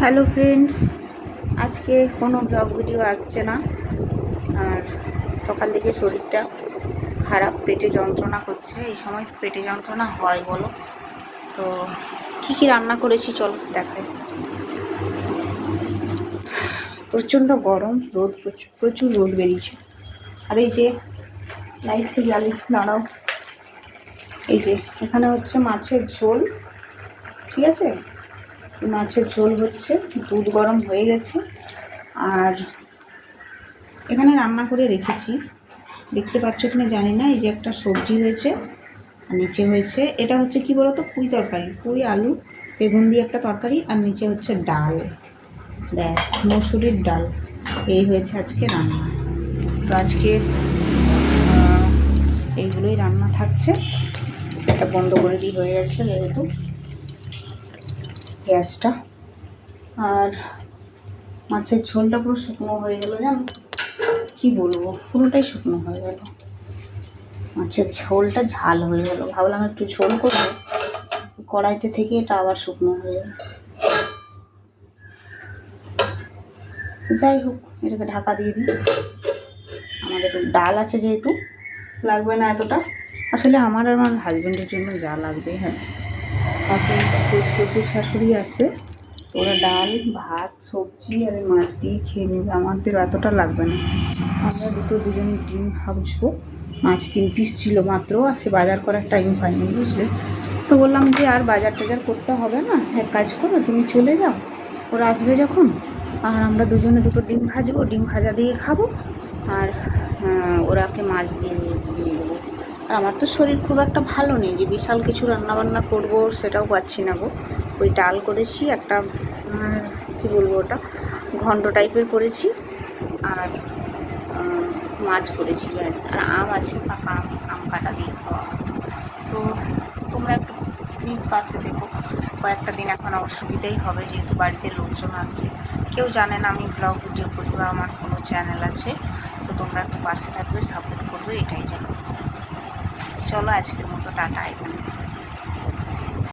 Hello friends, আজকে কোনো blog video আসছে না। আর সকাল থেকে শরীরটা খারাপ, পেটে যন্ত্রণা করছে। এই সময় পেটে যন্ত্রণা হয় বলো তো। কি রান্না করেছি চলো দেখাই। প্রচণ্ড গরম, রোদ প্রচুর রোদ বেরিয়েছে। আর এই যে লাইটটা জ্বালিয়ে দাঁড়াও, এই যে এখানে হচ্ছে মাছের ঝোল, ঠিক আছে? মাছের ঝোল হচ্ছে, দুধ গরম হয়ে গেছে। আর এখানে রান্না করে রেখেছি, দেখতে পাচ্ছ কিনা জানি না। এই যে একটা সবজি হয়েছে আর নিচে হয়েছে, এটা হচ্ছে কি বলতো, পুঁই তরকারি, পুঁই আলু বেগুন দিয়ে একটা তরকারি। আর নিচে হচ্ছে ডাল, ব্যাস, মসুরির ডাল। এই হয়েছে আজকে রান্না। তো আজকে এইগুলোই রান্না থাকছে। এটা বন্ধ করে দিয়ে হয়ে গেছে যেহেতু গ্যাসটা। আর মাছের ঝোলটা পুরো শুকনো হয়ে গেল, জানো কি বলবো, পুরোটাই শুকনো হয়ে গেল। মাছের ঝোলটা ঝাল হয়ে গেল, ভাবলাম একটু ঝোল করবো, কড়াইতে থেকে এটা আবার শুকনো হয়ে গেল। যাই হোক, এটাকে ঢাকা দিয়ে দিই। আমাদের ডাল আছে যেহেতু লাগবে না এতটা। আসলে আমার আর আমার হাজব্যান্ডের জন্য যা লাগবে, হ্যাঁ, তাতে শ্বশুর শাশুড়ি আসবে, ওরা ডাল ভাত সবজি আর মাছ দিয়ে খেয়ে নেবে, আমাদের এতটা লাগবে না। আমরা দুজনে ডিম ভাজবো। মাছ 3 পিস ছিল মাত্র, আর সে বাজার করার টাইম পাইনি, বুঝলে তো। বললাম যে আর বাজার টাজার করতে হবে না, এক কাজ করো তুমি চলে যাও, ওরা আসবে যখন, আর আমরা দুজনে 2টো ডিম ভাজবো, ডিম ভাজা দিয়ে খাবো। আর ওরাকে মাছ দিয়ে দেবো। আর আমার তো শরীর খুব একটা ভালো নেই যে বিশাল কিছু রান্নাবান্না করবো, সেটাও পাচ্ছি না গো। ওই ডাল করেছি একটা, কী বলবো ওটা, ঘন্ট টাইপের করেছি, আর মাছ করেছি, ব্যাস। আর আম আছে, পাকা আম কাটা দিয়ে খাওয়া। তো তোমরা একটু প্লিজ পাশে দেখো। কয়েকটা দিন এখন অসুবিধাই হবে, যেহেতু বাড়িতে লোকজন আসছে, কেউ জানে না আমি ব্লগ ভিডিও করি বা আমার কোনো চ্যানেল আছে। তো তোমরা একটু পাশে থাকবে, সাপোর্ট করবে, এটাই জানো। চলো আজকের মতো টাটা এখানে।